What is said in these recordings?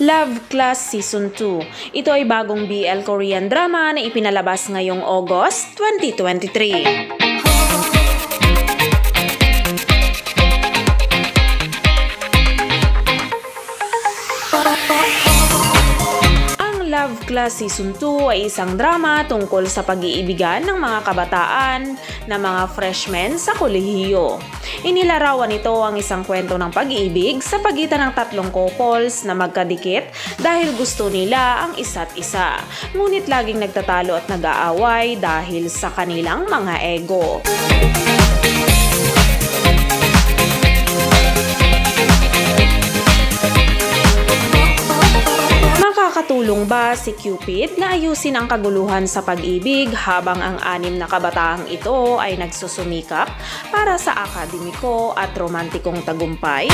Love Class Season 2. Ito ay bagong BL Korean drama na ipinalabas ngayong August 2023. Love Class Season 2 ay isang drama tungkol sa pag-iibigan ng mga kabataan na mga freshmen sa kolehiyo. Inilarawan nito ang isang kwento ng pag-iibig sa pagitan ng tatlong couples na magkadikit dahil gusto nila ang isa't isa. Ngunit laging nagtatalo at nag-aaway dahil sa kanilang mga ego. Makakatulong ba si Cupid na ayusin ang kaguluhan sa pag-ibig habang ang 6 na kabataang ito ay nagsusumikap para sa akademiko at romantikong tagumpay?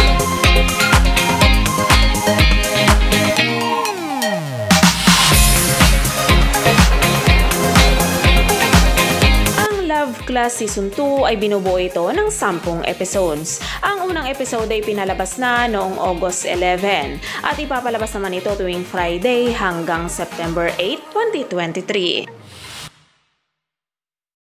Love Class Season 2 ay binubuo ito ng 10 episodes. Ang unang episode ay pinalabas na noong August 11 at ipapalabas naman ito tuwing Friday hanggang September 8, 2023.